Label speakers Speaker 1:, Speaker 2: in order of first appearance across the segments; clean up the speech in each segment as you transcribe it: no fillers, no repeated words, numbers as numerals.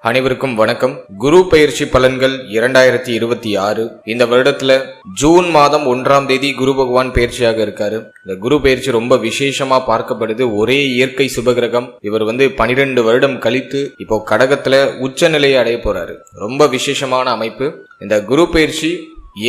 Speaker 1: அனைவருக்கும் வணக்கம். குரு பெயர்ச்சி பலன்கள் 2026. இந்த வருடத்துல ஜூன் மாதம் 1ஆம் தேதி குரு பகவான் பெயர்ச்சியாக இருக்காரு. இந்த குரு பெயர்ச்சி ரொம்ப விசேஷமா பார்க்கப்படுது. ஒரே இயற்கை சுபகிரகம். இவர் 12 வருடம் கழித்து இப்போ கடகத்துல உச்ச நிலையை அடைய போறாரு. ரொம்ப விசேஷமான அமைப்பு. இந்த குரு பெயர்ச்சி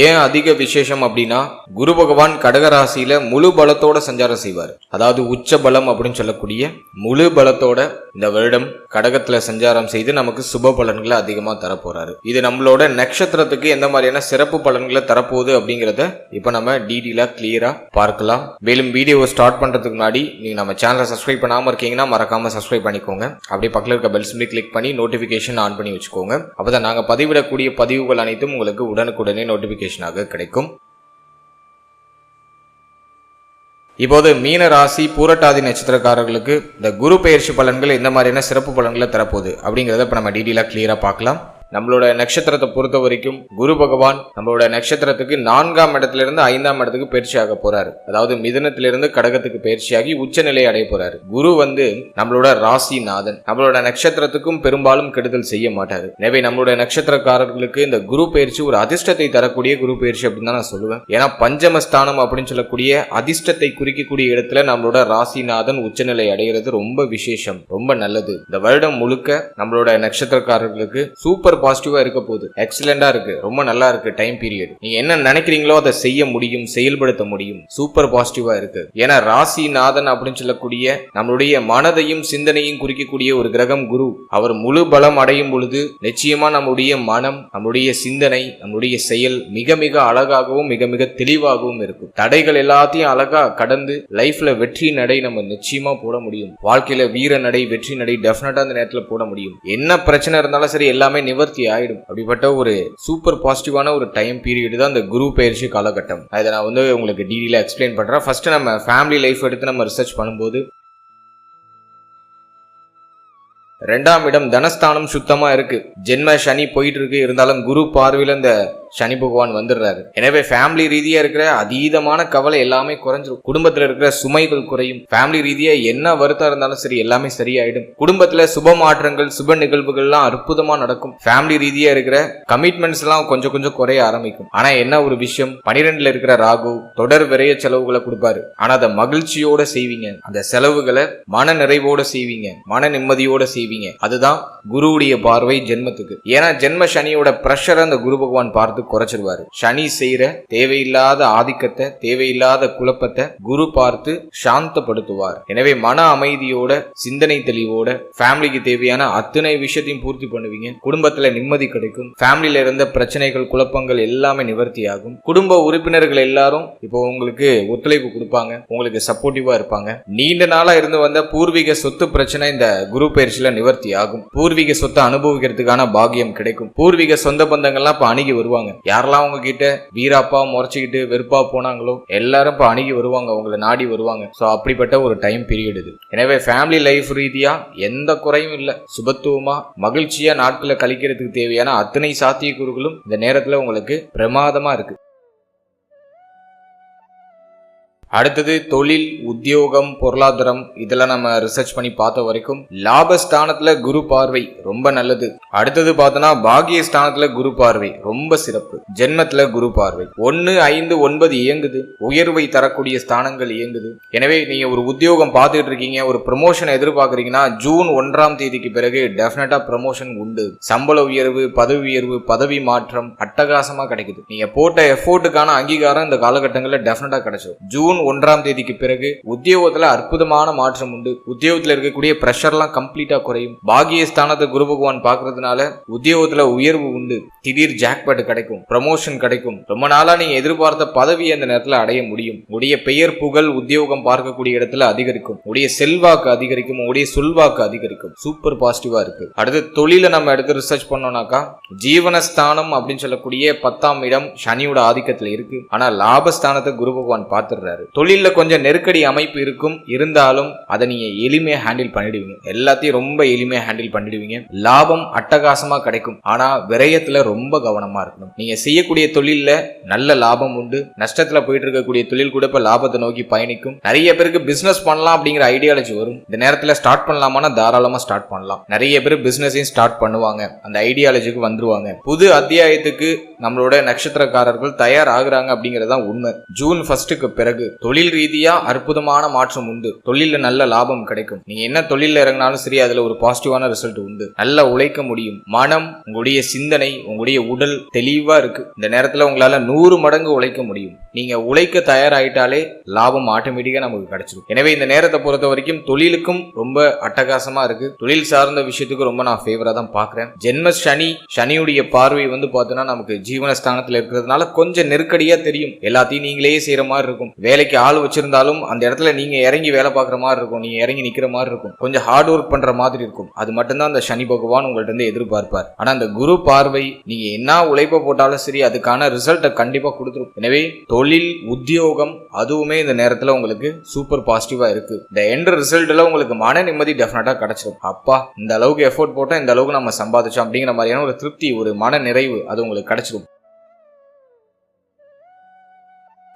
Speaker 1: ஏன் அதிக விசேஷம் அப்படின்னா, குரு பகவான் கடகராசியில முழு பலத்தோட சஞ்சாரம் செய்வார். அதாவது உச்ச பலம் அப்படின்னு சொல்லக்கூடிய முழு பலத்தோட இந்த வருடம் கடகத்துல சஞ்சாரம் செய்து நமக்கு சுப பலன்களை அதிகமா தரப்போறாரு. இது நம்மளோட நட்சத்திரத்துக்கு எந்த மாதிரியான சிறப்பு பலன்களை தரப்போகுது அப்படிங்கறத இப்ப நம்ம டீடெயிலா கிளியரா பார்க்கலாம். மேலும் வீடியோவை ஸ்டார்ட் பண்றதுக்கு முன்னாடி நீங்க நம்ம சேனலை சப்ஸ்கிரைப் பண்ணாம இருக்கீங்கன்னா மறக்காம சப்ஸ்கிரைப் பண்ணிக்கோங்க. அப்படியே பக்கத்துல இருக்க பெல் சிம்பலை கிளிக் பண்ணி நோட்டிபிகேஷன் ஆன் பண்ணி வச்சுக்கோங்க. அப்பதான் நாங்க பதிவிடக்கூடிய பதிவுகள் அனைத்தும் உங்களுக்கு உடனுக்குடனே நோட்டிபிகேஷனாக கிடைக்கும். இப்போது மீன ராசி பூரட்டாதி நட்சத்திரக்காரர்களுக்கு இந்த குரு பெயர்ச்சி பலன்கள் எந்த மாதிரியான சிறப்பு பலன்களை தரப்போகுது அப்படிங்கறத இப்ப நம்ம டீடெயிலா கிளியரா பார்க்கலாம். நம்மளோட நட்சத்திரத்தை பொறுத்த வரைக்கும் குரு பகவான் நம்மளோட நட்சத்திரத்துக்கு 4ஆம் இடத்திலிருந்து 5ஆம் இடத்துக்கு பயிற்சி ஆக போறாரு. அதாவது மிதுனத்திலிருந்து கடகத்துக்கு பயிற்சியாகி உச்ச நிலையை அடைய போறாரு. குரு நம்மளோட ராசி நாதன். நம்மளோட நட்சத்திரத்துக்கும் பெரும்பாலும் கெடுதல் செய்ய மாட்டாரு. எனவே நம்மளோட நட்சத்திரக்காரர்களுக்கு இந்த குரு பயிற்சி ஒரு அதிர்ஷ்டத்தை தரக்கூடிய குரு பயிற்சி அப்படின்னு தான் நான் சொல்லுவேன். ஏன்னா பஞ்சமஸ்தானம் அப்படின்னு சொல்லக்கூடிய அதிர்ஷ்டத்தை குறிக்கக்கூடிய இடத்துல நம்மளோட ராசிநாதன் உச்சநிலை அடைகிறது ரொம்ப விசேஷம், ரொம்ப நல்லது. இந்த வருடம் முழுக்க நம்மளோட நட்சத்திரக்காரர்களுக்கு சூப்பர் பாசிட்டிவா இருக்க போகுது. எக்ஸலண்டா இருக்கு, ரொம்ப நல்லா இருக்கு. டைம் பீரியட் நீங்க என்ன நினைக்கிறீங்களோ அதை செய்ய முடியும், செயல்படுத்த முடியும். சூப்பர் பாசிட்டிவா இருக்கு. ஏன்னா ராசிநாதன் அப்படின்னு சொல்லக்கூடிய நம்மளுடைய மனதையும் சிந்தனையும் குறிக்கக்கூடிய ஒரு கிரகம் குரு. அவர் முழு பலம் அடையும் பொழுது நிச்சயமா நம்முடைய மனம், நம்முடைய சிந்தனை, நம்முடைய செயல் மிக மிக அழகாகவும் மிக மிக தெளிவாகவும் இருக்கும். தடைகள் எல்லாத்தையும் அழகா கடந்து லைஃப்ல வெற்றி நடை நம்ம நிச்சயமா போட முடியும். வாழ்க்கையில வீர நடை, வெற்றி நடை டெஃபினட்டா அந்த நேரத்துல போட முடியும். என்ன பிரச்சனை இருந்தாலும் சரி எல்லாமே நிவர்த்தி ஆயிடும். அப்படிப்பட்ட ஒரு சூப்பர் பாசிட்டிவான ஒரு டைம் பீரியட் தான் இந்த குரு பெயர்ச்சி காலகட்டம். அதை நான் உங்களுக்கு டீடெயிலா எக்ஸ்பிளைன் பண்றேன். ஃபர்ஸ்ட் நம்ம ஃபேமிலி லைஃப் எடுத்து நம்ம ரிசர்ச் பண்ணும்போது 2ஆம் இடம் தனஸ்தானம் சுத்தமா இருக்கு. ஜென்ம சனி போயிட்டு இருக்கு. இருந்தாலும் குரு பார்வையில இந்த சனி பகவான் வந்துடுறாரு. எனவே ஃபேமிலி ரீதியா இருக்கிற அதீதமான கவலை எல்லாமே குறைஞ்சிரும். குடும்பத்துல இருக்கிற சுமைகள் குறையும். ஃபேமிலி ரீதியா என்ன வருத்தம் இருந்தாலும் சரி எல்லாமே சரியாயிடும். குடும்பத்துல சுப மாற்றங்கள், சுப நிகழ்வுகள் எல்லாம் அற்புதமா நடக்கும். ஃபேமிலி ரீதியா இருக்கிற கமிட்மெண்ட்ஸ் எல்லாம் கொஞ்சம் கொஞ்சம் குறைய ஆரம்பிக்கும். ஆனா என்ன ஒரு விஷயம், 12ல இருக்கிற ராகு தொடர் விரைய செலவுகளை கொடுப்பாரு. ஆனா அதை மகிழ்ச்சியோட செய்வீங்க. அந்த செலவுகளை மன நிறைவோட செய்வீங்க, மன நிம்மதியோட செய்வீங்க. அதுதான் குருவுடைய பார்வை ஜென்மத்துக்கு. ஏன்னா ஜென்ம சனியோட பிரஷரை அந்த குரு பகவான் பார்த்து குறைச்சிருவாரு. சனி செய்யற தேவையில்லாத ஆதிக்கத்தை, தேவையில்லாத குழப்பத்தை குரு பார்த்து சாந்தப்படுத்துவார். எனவே மன அமைதியோட, சிந்தனை தெளிவோட ஃபேமிலிக்கு தேவையான அத்தனை விஷயத்தையும் பூர்த்தி பண்ணுவீங்க. குடும்பத்துல நிம்மதி கிடைக்கும். ஃபேமிலியில இருந்த பிரச்சனைகள், குழப்பங்கள் எல்லாமே நிவர்த்தி ஆகும். குடும்ப உறுப்பினர்கள் எல்லாரும் இப்போ உங்களுக்கு ஒத்துழைப்பு கொடுப்பாங்க, உங்களுக்கு சப்போர்ட்டிவா இருப்பாங்க. நீண்ட நாளா இருந்து வந்த பூர்வீக சொத்து பிரச்சனை இந்த குரு பயிற்சியில நிவர்த்தி ஆகும். பூர்வீக சொத்தை அனுபவிக்கிறதுக்கான பாக்கியம் கிடைக்கும். பூர்வீக சொந்த பந்தங்கள்லாம் இப்ப அணுகி வருவாங்க. யாரெல்லாம் உங்ககிட்ட வீராப்பா முறைச்சுக்கிட்டு வெறுப்பா போனாங்களோ எல்லாரும் இப்ப அணுகி வருவாங்க, உங்களை நாடி வருவாங்க. சோ அப்படிப்பட்ட ஒரு டைம் பீரியட் இது. எனவே ஃபேமிலி லைஃப் ரீதியா எந்த குறையும் இல்ல. சுபத்துவமா மகிழ்ச்சியா நாட்களை கழிக்கிறதுக்கு தேவையான அத்தனை சாத்தியக்கூறுகளும் இந்த நேரத்துல உங்களுக்கு பிரமாதமா இருக்கு. அடுத்தது தொழில், உத்தியோகம், பொருளாதாரம் இதெல்லாம் நம்ம ரிசர்ச் பண்ணி பார்த்த வரைக்கும் லாபஸ்தானத்துல குரு பார்வை ரொம்ப நல்லது. அடுத்தது பார்த்தோம்னா பாகியஸ்தானத்துல குரு பார்வை ரொம்ப சிறப்பு. ஜென்மத்துல குரு பார்வை 1, 5, 9 இயங்குது. உயர்வை தரக்கூடிய ஸ்தானங்கள் இயங்குது. எனவே நீங்க ஒரு உத்தியோகம் பார்த்துட்டு இருக்கீங்க, ஒரு ப்ரமோஷன் எதிர்பார்க்கறீங்கன்னா ஜூன் 1ஆம் தேதிக்கு பிறகு டெஃபினட்டா ப்ரமோஷன் உண்டு. சம்பள உயர்வு, பதவி உயர்வு, பதவி மாற்றம் அட்டகாசமா கிடைக்குது. நீங்க போட்ட எஃபோர்ட்டுக்கான அங்கீகாரம் இந்த காலகட்டங்களில் டெஃபினட்டா கிடைச்சிடும். ஜூன் 1ஆம் தேதிக்கு பிறகு உத்தியோகத்துல அற்புதமான மாற்றம் உண்டு. உத்தியோகத்துல இருக்கக்கூடிய பிரஷர்லாம் கம்ப்ளீட்டா குறையும். பாகியஸ்தானத்தை குரு பகவான் பார்க்கறதுனால உத்தியோகத்துல உயர்வு உண்டு. திடீர் ஜாக்பாட் கிடைக்கும், ப்ரமோஷன் கிடைக்கும். ரொம்ப நாளா நீங்க எதிர்பார்த்த பதவி அந்த நேரத்துல அடைய முடியும். உடைய பெயர் புகழ் உத்தியோகம் பார்க்கக்கூடிய இடத்துல அதிகரிக்கும். உடைய செல்வாக்கு அதிகரிக்கும், உடைய சொல்வாக்கு அதிகரிக்கும். சூப்பர் பாசிட்டிவா இருக்கு. அடுத்து தொழில நம்ம எடுத்து ரிசர்ச் பண்ணோம்னாக்கா ஜீவனஸ்தானம் அப்படின்னு சொல்லக்கூடிய 10ஆம் இடம் சனியோட ஆதிக்கத்துல இருக்கு. ஆனா லாபஸ்தானத்தை குரு பகவான் பார்த்துடுறாரு. தொழில கொஞ்சம் நெருக்கடி அமைப்பு இருக்கும், இருந்தாலும் அதை நீங்க எளிமையா ஹேண்டில் பண்ணிடுவீங்க. எல்லாத்தையும் ரொம்ப எளிமையா ஹேண்டில் பண்ணிடுவீங்க. லாபம் அட்டகாசமா கிடைக்கும். ஆனா விரயத்துல ரொம்ப கவனமா இருக்கணும். நீங்க செய்யக்கூடிய தொழில்ல நல்ல லாபம் உண்டு. நஷ்டத்துல போயிட்டு இருக்கக்கூடிய தொழில் கூட இப்ப லாபத்தை நோக்கி பயணிக்கும். நிறைய பேருக்கு பிசினஸ் பண்ணலாம் அப்படிங்கிற ஐடியாலஜி வரும். இந்த நேரத்துல ஸ்டார்ட் பண்ணலாமா, தாராளமா ஸ்டார்ட் பண்ணலாம். நிறைய பேர் பிசினஸையும் ஸ்டார்ட் பண்ணுவாங்க, அந்த ஐடியாலஜிக்கு வந்துருவாங்க. புது அத்தியாயத்துக்கு நம்மளோட நட்சத்திரக்காரர்கள் தயார் ஆகுறாங்க அப்படிங்கறதான் உண்மை. ஜூன் 1க்கு பிறகு தொழில் ரீதியா அற்புதமான மாற்றம் உண்டு. தொழில நல்ல லாபம் கிடைக்கும். நீங்க என்ன தொழில இறங்கினாலும் சரி, அதுல ஒரு பாசிட்டிவான ரிசல்ட் உண்டு. நல்லா உழைக்க முடியும். மனம், உங்களுடைய சிந்தனை, உங்களுடைய உடல் தெளிவா இருக்கு. இந்த நேரத்துல உங்களால 100 மடங்கு உழைக்க முடியும். நீங்க உழைக்க தயாராயிட்டாலே லாபம் ஆட்டோமேட்டிக்கா நமக்கு கிடைச்சிடும். எனவே இந்த நேரத்தை பொறுத்த வரைக்கும் தொழிலுக்கும் ரொம்ப அட்டகாசமா இருக்கு. தொழில் சார்ந்த விஷயத்துக்கு ரொம்ப நான் ஃபேவரா தான் பாக்குறேன். ஜென்ம சனியுடைய பார்வை வந்து பார்த்தோன்னா நமக்கு ஜீவனஸ்தானத்துல இருக்கிறதுனால கொஞ்சம் நெருக்கடியா தெரியும். எல்லாத்தையும் நீங்களே செய்யற மாதிரி இருக்கும். வேலைக்கு ஆள் வச்சிருந்தாலும் அந்த இடத்துல நீங்க இறங்கி வேலை பார்க்குற மாதிரி இருக்கும். நீங்க இறங்கி நிக்கிற மாதிரி இருக்கும். கொஞ்சம் ஹார்ட் ஒர்க் பண்ற மாதிரி இருக்கும். அது மட்டும்தான் அந்த சனி பகவான் உங்கள்ட்ட இருந்து எதிர்பார்ப்பார். ஆனா அந்த குரு பார்வை நீங்க என்ன உழைப்ப போட்டாலும் சரி, அதுக்கான ரிசல்ட்டை கண்டிப்பா கொடுத்துரும். எனவே தொழில், உத்தியோகம் அதுவுமே இந்த நேரத்துல உங்களுக்கு சூப்பர் பாசிட்டிவா இருக்கு. இந்த எண்ட் ரிசல்ட்ல உங்களுக்கு மன நிம்மதி டெஃபினட்டா கிடைச்சிடும். அப்பா, இந்த அளவுக்கு எஃபோர்ட் போட்டா இந்த அளவுக்கு நம்ம சம்பாதிச்சோம் அப்படிங்கிற மாதிரியான ஒரு திருப்தி, ஒரு மன நிறைவு அது உங்களுக்கு கிடைச்சிடும்.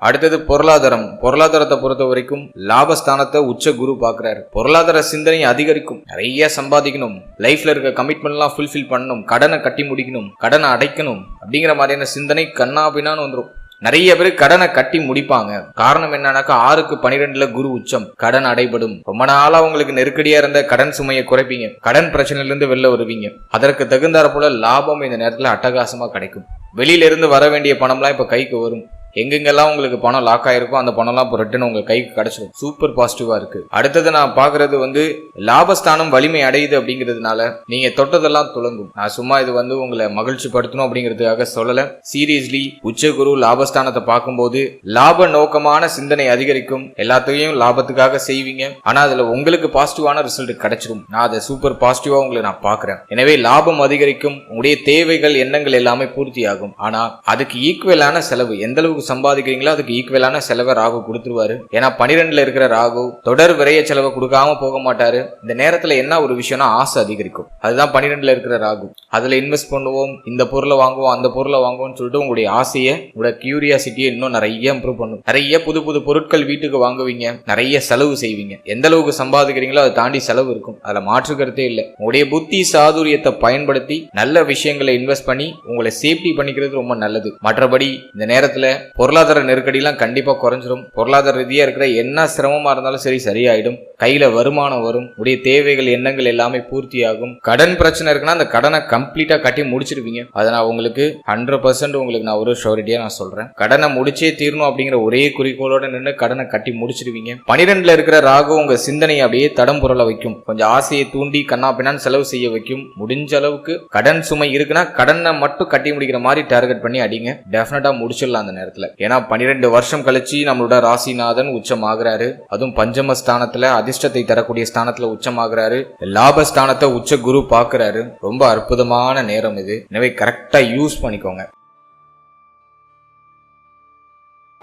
Speaker 1: அடுத்தது பொருளாதாரத்தை பொறுத்த வரைக்கும் லாபஸ்தானத்தை உச்ச குரு பாக்குறாரு. பொருளாதார சிந்தனை அதிகரிக்கும். நிறைய சம்பாதிக்கணும், லைஃப்ல இருக்க கமிட்மெண்ட் எல்லாம் ஃபுல்ஃபில் பண்ணணும், கடனை கட்டி முடிக்கணும், கடனை அடைக்கணும் அப்படிங்கிற மாதிரியான சிந்தனை கண்ணாபின்னான்னு வந்துடும். நிறைய பேர் கடனை கட்டி முடிப்பாங்க. காரணம் என்னன்னாக்கா 6க்கு 12ல குரு உச்சம். கடன் அடைபடும். ரொம்ப நாளா உங்களுக்கு நெருக்கடியா இருந்த கடன் சுமையை குறைப்பீங்க. கடன் பிரச்சனையில இருந்து வெளில வருவீங்க. அதற்கு தகுந்தாற போல லாபம் இந்த நேரத்துல அட்டகாசமா கிடைக்கும். வெளியில இருந்து வர வேண்டிய பணம்லாம் இப்ப கைக்கு வரும். எங்கெங்கெல்லாம் உங்களுக்கு பணம் லாக் ஆயிருக்கும் அந்த பணம்லாம் இப்போ ரிட்டர்ன் உங்க கைக்கு கிடைச்சிடும். சூப்பர் பாசிட்டிவா இருக்கு. அடுத்தது நான் பாக்குறது வந்து லாபஸ்தானம் வலிமை அடையுது அப்படிங்கிறதுனால நீங்க தொட்டதெல்லாம் துளங்கும். நான் சும்மா இது வந்து உங்களை மகிழ்ச்சி படுத்தணும் அப்படிங்கிறதுக்காக சொல்லல. சீரியஸ்லி உச்சகுரு லாபஸ்தானத்தை பார்க்கும்போது லாப நோக்கமான சிந்தனை அதிகரிக்கும். எல்லாத்தையும் லாபத்துக்காக செய்வீங்க. ஆனா அதுல உங்களுக்கு பாசிட்டிவான ரிசல்ட் கிடைச்சிடும். நான் அதை சூப்பர் பாசிட்டிவா உங்களை நான் பாக்குறேன். எனவே லாபம் அதிகரிக்கும். உங்களுடைய தேவைகள், எண்ணங்கள் எல்லாமே பூர்த்தி ஆகும். ஆனா அதுக்கு ஈக்குவலான செலவு, எந்த அளவுக்கு சம்பாதிக்கிறீங்களோ அதுக்கு ஈக்குவலான செலவை ராகு கொடுத்துருவாரு. ஏன்னா 12ல இருக்கிற ராகு தொடர் விரைய செலவை கொடுக்காம போக மாட்டாரு. இந்த நேரத்துல என்ன ஒரு விஷயம்னா ஆசை அதிகரிக்கும். அதுதான் 12ல இருக்கிற ராகு. அதுல இன்வெஸ்ட் பண்ணுவோம், இந்த பொருளை வாங்குவோம், அந்த பொருளை வாங்குவோம்னு சொல்லிட்டு உங்களுடைய ஆசையை, உங்களோட கியூரியாசிட்டியை இன்னும் நிறைய இம்ப்ரூவ் பண்ணும். நிறைய புது புது பொருட்கள் வீட்டுக்கு வாங்குவீங்க, நிறைய செலவு செய்வீங்க. எந்த அளவுக்கு சம்பாதிக்கிறீங்களோ அதை தாண்டி செலவு இருக்கும். அதுல மாற்றுக்கிறதே இல்லை. உங்களுடைய புத்தி சாதுரியத்தை பயன்படுத்தி நல்ல விஷயங்களை இன்வெஸ்ட் பண்ணி உங்களை சேஃப்டி பண்ணிக்கிறது ரொம்ப நல்லது. மற்றபடி இந்த நேரத்துல பொருளாதார நெருக்கடிலாம் கண்டிப்பா குறைஞ்சிரும். பொருளாதார ரீதியா இருக்கிற என்ன சிரமமா இருந்தாலும் சரி சரியாயிடும். கையில வருமானம் வரும். உடைய தேவைகள், எண்ணங்கள் எல்லாமே பூர்த்தி ஆகும். கடன் பிரச்சனை இருக்குன்னா அந்த கடனை கம்ப்ளீட்டா கட்டி முடிச்சிருவீங்க. அதை நான் உங்களுக்கு 100% உங்களுக்கு நான் ஒரு ஷூரிட்டியா நான் சொல்றேன். கடனை முடிச்சே தீரணும் அப்படிங்கிற ஒரே குறிக்கோளோட நின்று கடனை கட்டி முடிச்சிருவீங்க. 12ல இருக்கிற ராகு உங்க சிந்தனையை அப்படியே தடம் புரள வைக்கும். கொஞ்சம் ஆசையை தூண்டி கண்ணா பின்னான்னு செலவு செய்ய வைக்கும். முடிஞ்ச அளவுக்கு கடன் சுமை இருக்குன்னா கடனை மட்டும் கட்டி முடிக்கிற மாதிரி டார்கெட் பண்ணி அடிங்க. டெஃபினட்டா முடிச்சிடலாம் அந்த நேரத்துல. ஏன்னா 12 வருஷம் கழிச்சு நம்மளோட ராசிநாதன் உச்சமாகிறாரு. அதுவும் பஞ்சமஸ்தானத்துல, அதிர்ஷ்டத்தை தரக்கூடிய ஸ்தானத்துல உச்சமாகிறாரு. லாபஸ்தானத்தை உச்ச குரு பாக்குறாரு. ரொம்ப அற்புதமான நேரம் இது. எனவே கரெக்டா யூஸ் பண்ணிக்கோங்க.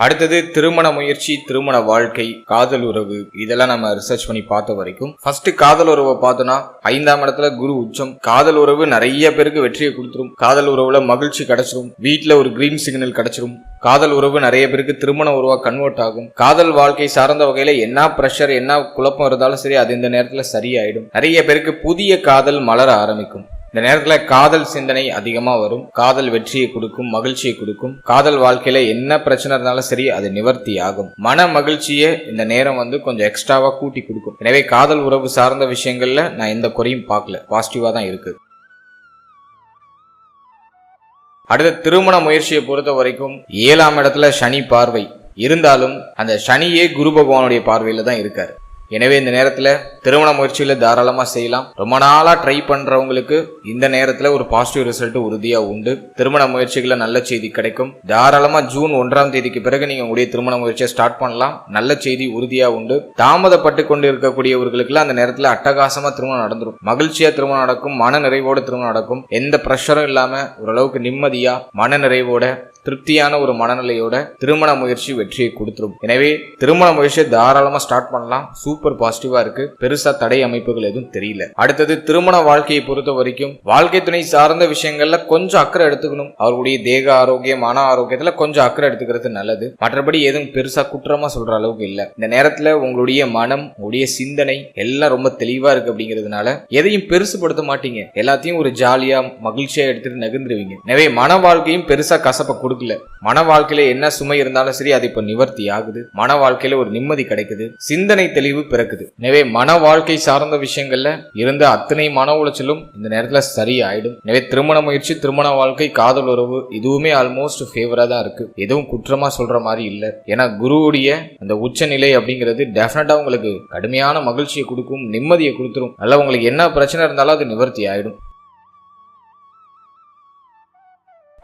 Speaker 1: அடுத்தது திருமண முயற்சி, திருமண வாழ்க்கை, காதல் உறவு, இதெல்லாம் நம்ம ரிசர்ச் பண்ணி பார்த்த வரைக்கும் ஃபர்ஸ்ட் காதல் உறவை பார்த்தோம்னா 5ஆம் இடத்துல குரு உச்சம். காதல் உறவு நிறைய பேருக்கு வெற்றியை கொடுத்துரும். காதல் உறவுல மகிழ்ச்சி கிடைச்சிரும். வீட்டுல ஒரு கிரீன் சிக்னல் கிடைச்சிரும். காதல் உறவு நிறைய பேருக்கு திருமண உறவா கன்வெர்ட் ஆகும். காதல் வாழ்க்கை சார்ந்த வகையில என்ன பிரஷர், என்ன குழப்பம் இருந்தாலும் சரி அது இந்த நேரத்துல சரியாயிடும். நிறைய பேருக்கு புதிய காதல் மலர ஆரம்பிக்கும். இந்த நேரத்துல காதல் சிந்தனை அதிகமா வரும். காதல் வெற்றியை கொடுக்கும், மகிழ்ச்சியை கொடுக்கும். காதல் வாழ்க்கையில என்ன பிரச்சனை இருந்தாலும் சரி அது நிவர்த்தி ஆகும். மன மகிழ்ச்சியை இந்த நேரம் வந்து கொஞ்சம் எக்ஸ்ட்ராவா கூட்டி கொடுக்கும். எனவே காதல் உறவு சார்ந்த விஷயங்கள்ல நான் எந்த குறையும் பார்க்கல, பாசிட்டிவா தான் இருக்கு. அடுத்த திருமண முயற்சியை பொறுத்த வரைக்கும் 7ஆம் இடத்துல சனி பார்வை இருந்தாலும் அந்த சனியே குரு பகவானுடைய பார்வையில தான் இருக்காரு. எனவே இந்த நேரத்துல திருமண முயற்சியில தாராளமா செய்யலாம். ரொம்ப நாளா ட்ரை பண்றவங்களுக்கு இந்த நேரத்துல ஒரு பாசிட்டிவ் ரிசல்ட் உறுதியா உண்டு. திருமண முயற்சிகளை நல்ல செய்தி கிடைக்கும். தாராளமா ஜூன் 1ஆம் தேதிக்கு பிறகு நீங்க உங்களுடைய திருமண முயற்சியை ஸ்டார்ட் பண்ணலாம். நல்ல செய்தி உறுதியா உண்டு. தாமதப்பட்டு கொண்டு இருக்கக்கூடியவர்களுக்கு அந்த நேரத்துல அட்டகாசமா திருமணம் நடந்துடும். மகிழ்ச்சியா திருமணம் நடக்கும். மன நிறைவோட திருமணம் நடக்கும். எந்த பிரஷரும் இல்லாம ஓரளவுக்கு நிம்மதியா மன நிறைவோட திருப்தியான ஒரு மனநிலையோட திருமண முயற்சி வெற்றியை கொடுத்துரும். எனவே திருமண முயற்சியை தாராளமா ஸ்டார்ட் பண்ணலாம். சூப்பர் பாசிட்டிவா இருக்கு. பெருசா தடை அமைப்புகள் எதுவும் தெரியல. அடுத்தது திருமண வாழ்க்கையை பொறுத்த வரைக்கும் வாழ்க்கை துணை சார்ந்த விஷயங்கள்ல கொஞ்சம் அக்கறை எடுத்துக்கணும். அவர்களுடைய தேக ஆரோக்கியம் மன ஆரோக்கியத்துல கொஞ்சம் அக்கறை எடுத்துக்கிறது நல்லது. மற்றபடி எதுவும் பெருசா குற்றமா சொல்ற அளவுக்கு இல்ல. இந்த நேரத்துல உங்களுடைய மனம் உங்களுடைய சிந்தனை எல்லாம் ரொம்ப தெளிவா இருக்கு அப்படிங்கிறதுனால எதையும் பெருசுபடுத்த மாட்டீங்க. எல்லாத்தையும் ஒரு ஜாலியா மகிழ்ச்சியா எடுத்துட்டு நகர்ந்துருவீங்க. எனவே மன வாழ்க்கையும் பெருசா கசப்ப கொடுக்கல. மன வாழ்க்கையில என்ன சுமை இருந்தாலும் சரி அது இப்ப நிவர்த்தி ஆகுது. மன வாழ்க்கையில ஒரு நிம்மதி கிடைக்குது. சிந்தனை தெளிவு பிறக்குது. எனவே மன வாழ்க்கை சார்ந்த விஷயங்கள்ல இருந்த அத்தனை மன உளைச்சலும் இந்த நேரத்துல சரியாயிடும். எனவே திருமண முயற்சி திருமண வாழ்க்கை காதல் உறவு இதுவுமே ஆல்மோஸ்ட் ஃபேவரா தான் இருக்கு. எதுவும் குற்றமா சொல்ற மாதிரி இல்ல. ஏன்னா குருவுடைய அந்த உச்சநிலை அப்படிங்கிறது டெஃபினட்டா உங்களுக்கு கடுமையான மகிழ்ச்சியை கொடுக்கும், நிம்மதியை கொடுத்துரும். நல்லா உங்களுக்கு என்ன பிரச்சனை இருந்தாலும் அது நிவர்த்தி ஆயிடும்.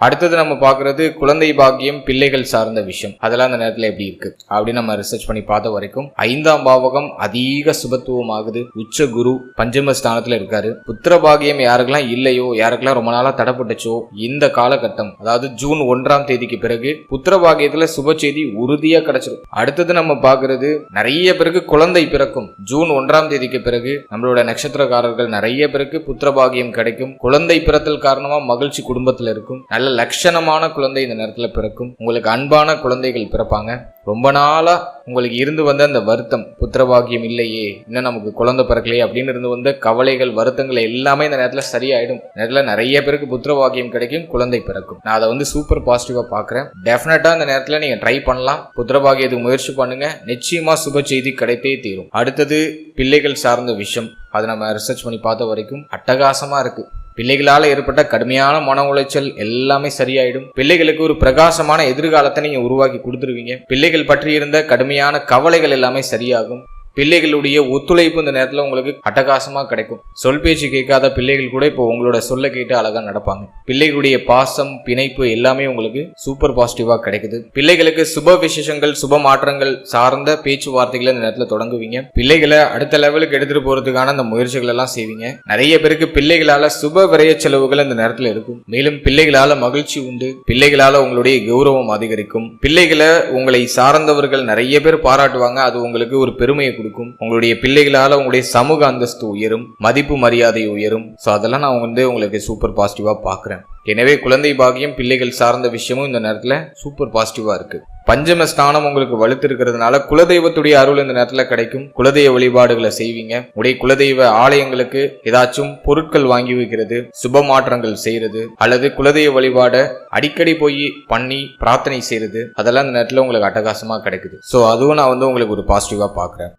Speaker 1: அடுத்தது நம்ம பார்க்கறது குழந்தை பாக்கியம் பிள்ளைகள் சார்ந்த விஷயம். அதெல்லாம் அந்த நேரத்தில் எப்படி இருக்கு அப்படின்னு நம்ம ரிசர்ச் பண்ணி பார்த்த வரைக்கும் 5ஆம் பாவகம் அதிக சுபத்துவம் ஆகுது. உச்ச குரு பஞ்சம ஸ்தானத்துல இருக்காரு. புத்திர பாகியம் யாருக்கெல்லாம் இல்லையோ, யாருக்கெல்லாம் ரொம்ப நாளா தடைப்பட்டுச்சோ இந்த காலகட்டம் அதாவது ஜூன் 1ஆம் தேதிக்கு பிறகு புத்திர பாகியத்துல சுப செய்தி உறுதியா கிடைச்சிடும். அடுத்தது நம்ம பார்க்கறது நிறைய பேருக்கு குழந்தை பிறக்கும். ஜூன் 1ஆம் தேதிக்கு பிறகு நம்மளோட நட்சத்திரக்காரர்கள் நிறைய பேருக்கு புத்திர பாகியம் கிடைக்கும். குழந்தை பிறத்தல் காரணமா மகிழ்ச்சி குடும்பத்துல இருக்கும். நல்ல லட்சணமான குழந்தை இந்த நேரத்துல பிறக்கும். உங்களுக்கு அன்பான குழந்தைகள் பிறப்பாங்க. ரொம்ப நாளா உங்களுக்கு இருந்து வந்த அந்த வருத்தம், புத்திரபாகியம் இல்லையே, இன்னும் நமக்கு குழந்தை பிறக்கலையே அப்படின்னு இருந்து வந்த கவலைகள் வருத்தங்கள் எல்லாமே இந்த நேரத்துல சரியாயிடும். நேரத்துல நிறைய பேருக்கு புத்திரபாகியம் கிடைக்கும், குழந்தை பிறக்கும். நான் அதை சூப்பர் பாசிட்டிவா பாக்குறேன். டெஃபினட்டா இந்த நேரத்துல நீங்க ட்ரை பண்ணலாம். புத்திரபாகியத்துக்கு முயற்சி பண்ணுங்க. நிச்சயமா சுப செய்தி கிடைத்தே தீரும். அடுத்தது பிள்ளைகள் சார்ந்த விஷயம். அதை நம்ம ரிசர்ச் பண்ணி பார்த்த வரைக்கும் அட்டகாசமா இருக்கு. பிள்ளைகளால ஏற்பட்ட கடுமையான மன உளைச்சல் எல்லாமே சரியாயிடும். பிள்ளைகளுக்கு ஒரு பிரகாசமான எதிர்காலத்தை நீங்க உருவாக்கி கொடுத்துருவீங்க. பிள்ளைகள் பற்றி இருந்த கடுமையான கவலைகள் எல்லாமே சரியாகும். பிள்ளைகளுடைய ஒத்துழைப்பு இந்த நேரத்துல உங்களுக்கு அட்டகாசமா கிடைக்கும். சொல் பேச்சு கேட்காத பிள்ளைகள் கூட இப்போ உங்களோட சொல்ல கேட்டு அழகா நடப்பாங்க. பிள்ளைகளுடைய பாசம் பிணைப்பு எல்லாமே உங்களுக்கு சூப்பர் பாசிட்டிவா கிடைக்குது. பிள்ளைகளுக்கு சுப விசேஷங்கள் சுப மாற்றங்கள் சார்ந்த பேச்சுவார்த்தைகளை இந்த நேரத்துல தொடங்குவீங்க. பிள்ளைகளை அடுத்த லெவலுக்கு எடுத்துட்டு போறதுக்கான அந்த முயற்சிகள் எல்லாம் செய்வீங்க. நிறைய பேருக்கு பிள்ளைகளால சுப விரய செலவுகள் இந்த நேரத்துல இருக்கும். மேலும் பிள்ளைகளால மகிழ்ச்சி உண்டு. பிள்ளைகளால உங்களுடைய கௌரவம் அதிகரிக்கும். பிள்ளைகளை உங்களை சார்ந்தவர்கள் நிறைய பேர் பாராட்டுவாங்க. அது உங்களுக்கு ஒரு பெருமையை கொடுக்கும். உங்களுடைய பிள்ளைகளால உங்களுடைய சமூக அந்தஸ்து உயரும், மதிப்பு மரியாதை உயரும். சோ அதெல்லாம் நான் உங்களுக்கு சூப்பர் பாசிட்டிவா பாக்குறேன். எனவே குழந்தை பாக்கியம் பிள்ளைகள் சார்ந்த விஷயமும் இந்த நேரத்துல சூப்பர் பாசிட்டிவா இருக்கு. பஞ்சம ஸ்தானம் உங்களுக்கு வலுத்து இருக்கிறதுனால குலதெய்வத்துடைய அருள் இந்த நேரத்துல கிடைக்கும். குலதெய்வ வழிபாடுகளை செய்வீங்க. உடைய குலதெய்வ ஆலயங்களுக்கு ஏதாச்சும் பொருட்கள் வாங்கி வைக்கிறது, சுப மாற்றங்கள் செய்யறது, அல்லது குலதெய்வ வழிபாட அடிக்கடி போய் பண்ணி பிரார்த்தனை செய்யறது, அதெல்லாம் இந்த நேரத்துல உங்களுக்கு அட்டகாசமா கிடைக்குது. சோ அதுவும் நான் உங்களுக்கு ஒரு பாசிட்டிவா பாக்குறேன்.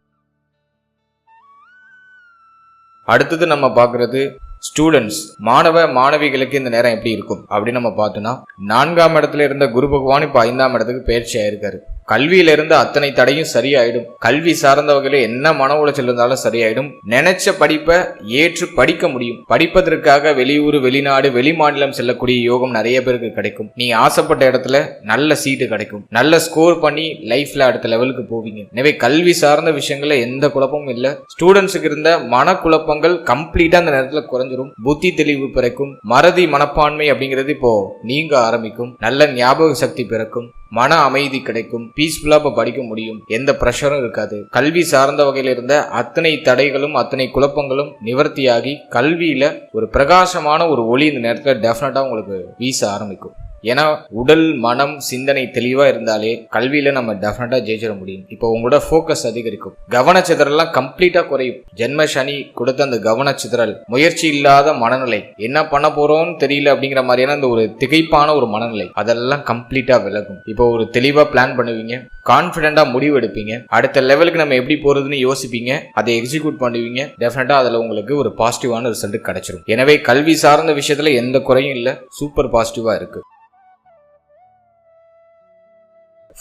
Speaker 1: அடுத்தது நம்ம பார்க்கறது ஸ்டூடெண்ட்ஸ், மாணவ மாணவிகளுக்கு இந்த நேரம் எப்படி இருக்கும் அப்படின்னு நம்ம பார்த்தோம்னா 4ஆம் இடத்துல இருந்த குரு பகவான் இப்ப 5ஆம் இடத்துக்கு பயிற்சி ஆயிருக்காரு. கல்வியில இருந்து அத்தனை தடையும் சரியாயிடும். கல்வி சார்ந்த வகையில என்ன மன உளைச்சல் இருந்தாலும் சரியாயிடும். நினைச்ச படிப்பை ஏற்று படிக்க முடியும். படிப்பதற்காக வெளியூர் வெளிநாடு வெளிமாநிலம் செல்லக்கூடிய யோகம் நிறைய பேருக்கு கிடைக்கும். நீங்க ஆசைப்பட்ட இடத்துல நல்ல சீட்டு கிடைக்கும். நல்ல ஸ்கோர் பண்ணி லைஃப்ல அடுத்த லெவலுக்கு போவீங்க. எனவே கல்வி சார்ந்த விஷயங்கள்ல எந்த குழப்பமும் இல்ல. ஸ்டூடெண்ட்ஸுக்கு இருந்த மன குழப்பங்கள் கம்ப்ளீட்டா அந்த நேரத்துல குறைஞ்சிரும். புத்தி தெளிவு பிறக்கும். மறதி மனப்பான்மை அப்படிங்கிறது இப்போ நீங்க ஆரம்பிக்கும். நல்ல ஞாபக சக்தி பிறக்கும். மன அமைதி கிடைக்கும். பீஸ்ஃபுல்லா இப்ப படிக்க முடியும். எந்த பிரஷரும் இருக்காது. கல்வி சார்ந்த வகையில இருந்த அத்தனை தடைகளும் அத்தனை குழப்பங்களும் நிவர்த்தியாகி கல்வியில ஒரு பிரகாசமான ஒரு ஒளி இந்த நேரத்துல டெஃபினட்டா உங்களுக்கு வீச ஆரம்பிக்கும். ஏன்னா உடல் மனம் சிந்தனை தெளிவா இருந்தாலே கல்வியில நம்ம டெஃபினட்டா ஜெயிச்சிட முடியும். இப்போ உங்களோட ஃபோக்கஸ் அதிகரிக்கும். கவனச்சிதறல்லாம் கம்ப்ளீட்டா குறையும். ஜென்ம சனி கொடுத்த அந்த கவனச்சிதறல், முயற்சி இல்லாத மனநிலை, என்ன பண்ண போறோம்னு தெரியல அப்படிங்கிற மாதிரியான அந்த ஒரு திகைப்பான ஒரு மனநிலை, அதெல்லாம் கம்ப்ளீட்டா விலகும். இப்போ ஒரு தெளிவா பிளான் பண்ணுவீங்க. கான்பிடென்டா முடிவு எடுப்பீங்க. அடுத்த லெவலுக்கு நம்ம எப்படி போறதுன்னு யோசிப்பீங்க. அதை எக்ஸிக்யூட் பண்ணுவீங்க. டெஃபினட்டா அதுல உங்களுக்கு ஒரு பாசிட்டிவான ரிசல்ட் கிடைச்சிடும். எனவே கல்வி சார்ந்த விஷயத்துல எந்த குறையும் இல்ல. சூப்பர் பாசிட்டிவா இருக்கு.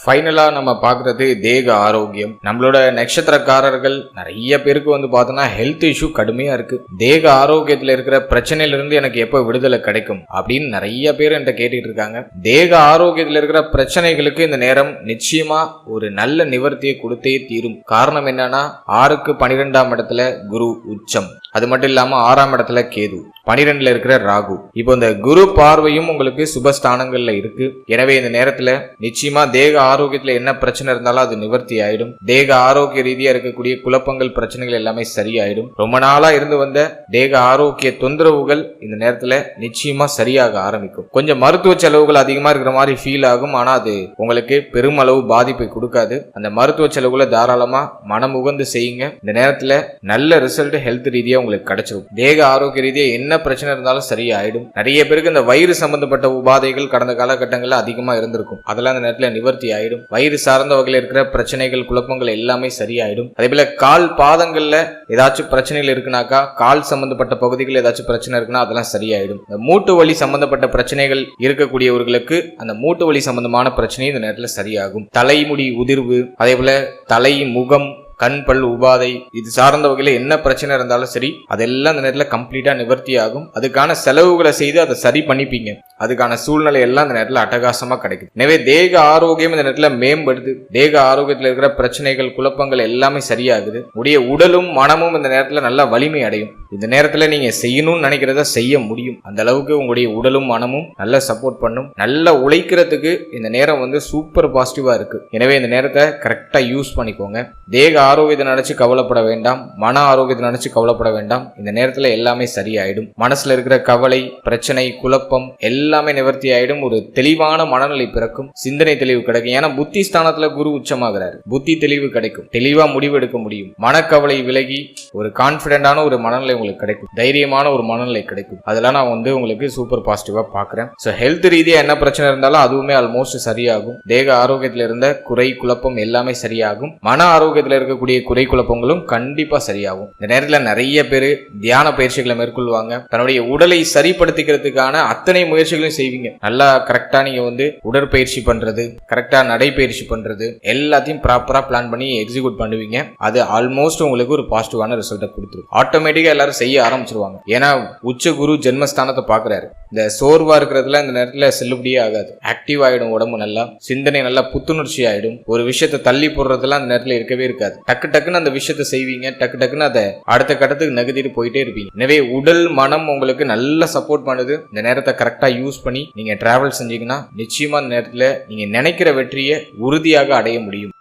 Speaker 1: ஃபைனலா நம்ம பாக்குறது தேக ஆரோக்கியம். நம்மளோட நட்சத்திரக்காரர்கள் நிறைய பேருக்கு வந்து பார்த்தோம்னா ஹெல்த் இஷ்யூ கடுமையா இருக்கு. தேக ஆரோக்கியத்துல இருக்கிற பிரச்சனையில இருந்து எனக்கு எப்ப விடுதலை கிடைக்கும் அப்படின்னு நிறைய பேர் என்கிட்ட கேட்டுட்டு இருக்காங்க. தேக ஆரோக்கியத்துல இருக்கிற பிரச்சனைகளுக்கு இந்த நேரம் நிச்சயமா ஒரு நல்ல நிவர்த்தியை கொடுத்தே தீரும். காரணம் என்னன்னா 6க்கு 12ஆம் இடத்துல குரு உச்சம், அது மட்டும் இல்லாம 6ஆம் இடத்துல கேது, 12ல இருக்கிற ராகு. இப்போ இந்த குரு பார்வையும் உங்களுக்கு சுபஸ்தானங்கள்ல இருக்கு. எனவே இந்த நேரத்துல நிச்சயமா தேக ஆரோக்கியத்துல என்ன பிரச்சனை இருந்தாலும் அது நிவர்த்தி ஆயிடும். தேக ஆரோக்கிய ரீதியா இருக்கக்கூடிய குழப்பங்கள் பிரச்சனைகள் எல்லாமே சரியாயிடும். ரொம்ப நாளா இருந்து வந்த தேக ஆரோக்கிய தொந்தரவுகள் இந்த நேரத்துல நிச்சயமா சரியாக ஆரம்பிக்கும். கொஞ்சம் மருத்துவ செலவுகள் அதிகமா இருக்கிற மாதிரி ஃபீல் ஆகும். ஆனா அது உங்களுக்கு பெருமளவு பாதிப்பை கொடுக்காது. அந்த மருத்துவ செலவுகளை தாராளமா மனம் உகந்து செய்யுங்க. இந்த நேரத்துல நல்ல ரிசல்ட் ஹெல்த் ரீதியா உங்களுக்கு கிடைச்சிடும். தேக ஆரோக்கிய ரீதியா என்ன பிரச்சனை இருந்தாலும் சரியாயிடும். நிறைய பேருக்கு இந்த வயிறு சம்பந்தப்பட்ட உபாதைகள் கடந்த காலகட்டங்கள்ல அதிகமா இருந்திருக்கும். அதெல்லாம் அந்த நேரத்துல நிவர்த்தி ஆயிடும். வயிறு சார்ந்த வகையில் இருக்கிற பிரச்சனைகள் குழப்பங்கள் எல்லாமே சரியாயிடும். அதே போல கால் பாதங்கள்ல ஏதாச்சும் பிரச்சனைகள் இருக்குனாக்கா, கால் சம்பந்தப்பட்ட பகுதிகள் ஏதாச்சும் பிரச்சனை இருக்குன்னா அதெல்லாம் சரியாயிடும். இந்த மூட்டு வலி சம்பந்தப்பட்ட பிரச்சனைகள் இருக்கக்கூடியவர்களுக்கு அந்த மூட்டு வலி சம்பந்தமான பிரச்சனை இந்த நேரத்துல சரியாகும். தலைமுடி உதிர்வு, அதே போல தலை, முகம், கண், பல் உபாதை இது சார்ந்த வகையில என்ன பிரச்சனை இருந்தாலும் சரி அதெல்லாம் இந்த நேரத்துல கம்ப்ளீட்டா நிவர்த்தி ஆகும். அதுக்கான செலவுகளை செய்து அதை சரி பண்ணிப்பீங்க. அதுக்கான சூழ்நிலை எல்லாம் இந்த நேரத்துல அட்டகாசமா கிடைக்கும். எனவே தேக ஆரோக்கியம் இந்த நேரத்துல மேம்படுது. தேக ஆரோக்கியத்துல இருக்கிற பிரச்சனைகள் குழப்பங்கள் எல்லாமே சரியாகுது. உடைய உடலும் மனமும் இந்த நேரத்துல நல்ல வலிமை அடையும். இந்த நேரத்துல நீங்க செய்யணும்னு நினைக்கிறத செய்ய முடியும். அந்த அளவுக்கு உங்களுடைய உடலும் மனமும் நல்ல சப்போர்ட் பண்ணும். நல்லா உழைக்கிறதுக்கு இந்த நேரம் வந்து சூப்பர் பாசிட்டிவா இருக்கு. எனவே இந்த நேரத்தை கரெக்டா யூஸ் பண்ணிக்கோங்க. தேக ஆரோக்கியத்தை நினைச்சு கவலைப்பட வேண்டாம், மன ஆரோக்கியத்தை நினைச்சு கவலைப்பட வேண்டாம். இந்த நேரத்துல எல்லாமே சரியாயிடும். மனசுல இருக்கிற கவலை, பிரச்சனை, குழப்பம் எல்லாமே நிவர்த்தி ஆயிடும். ஒரு தெளிவான மனநிலை பிறக்கும். சிந்தனை தெளிவு கிடைக்கும். ஏன்னா புத்தி ஸ்தானத்துல குரு உச்சமாகிறாரு. புத்தி தெளிவு கிடைக்கும். தெளிவா முடிவு எடுக்க முடியும். மனக்கவலை விலகி ஒரு கான்பிடென்டான ஒரு மனநிலை உங்களுக்கு கிடைக்கும். தைரியமான ஒரு மனநிலை கிடைக்கும். அதெல்லாம் நான் வந்து உங்களுக்கு சூப்பர் பாசிட்டிவா பாக்குறேன். சோ ஹெல்த் ரீதியா என்ன பிரச்சனை இருந்தாலும் அதுவுமே ஆல்மோஸ்ட் சரியாகும். தேக ஆரோக்கியத்துல இருந்த குறை குழப்பம் எல்லாமே சரியாகும். மன ஆரோக்கியத்துல இருக்க குறை குழப்பங்களும் கண்டிப்பா சரியாகும். இந்த நேரத்தில் நிறைய பேர் தியான பயிற்சிகளை மேற்கொள்வாங்க. தன்னுடைய உடலை சரிப்படுத்திக்கிறதுக்கான அத்தனை முயற்சிகளையும் செய்வீங்க. நல்லா கரெக்டா நீங்க வந்து உடற்பயிற்சி பண்றது, கரெக்டா நடைபயிற்சி பண்றது எல்லாத்தையும் ப்ராப்பரா பிளான் பண்ணி எக்ஸிக்யூட் பண்ணுவீங்க. அது ஆல்மோஸ்ட் உங்களுக்கு ஒரு பாசிட்டிவான ரிசல்ட்டை கொடுத்துரும். ஆட்டோமேட்டிக்கா எல்லாரும் செய்ய ஆரம்பிச்சிருவாங்க. ஏன்னா உச்ச குரு ஜென்மஸ்தானத்தை பாக்குறாரு. இந்த சோர்வா இருக்கிறதுல இந்த நேரத்துல செல்லுபடியே ஆகாது. ஆக்டிவ் ஆயிடும். உடம்பு நல்லா, சிந்தனை நல்லா புத்துணர்ச்சி ஆயிடும். ஒரு விஷயத்தை தள்ளி போடுறதுலாம் அந்த நேரத்துல இருக்கவே இருக்காது. டக்குன்னு அந்த விஷயத்தை செய்வீங்க. டக்குன்னு அதை அடுத்த கட்டத்துக்கு நகர்த்திட்டு போயிட்டே இருப்பீங்க. எனவே உடல் மனம் உங்களுக்கு நல்ல சப்போர்ட் பண்ணுது. இந்த நேரத்தை கரெக்டா யூஸ் பண்ணி நீங்க டிராவல் செஞ்சீங்கன்னா நிச்சயமா இந்த நேரத்துல நீங்க நினைக்கிற வெற்றியை உறுதியாக அடைய முடியும்.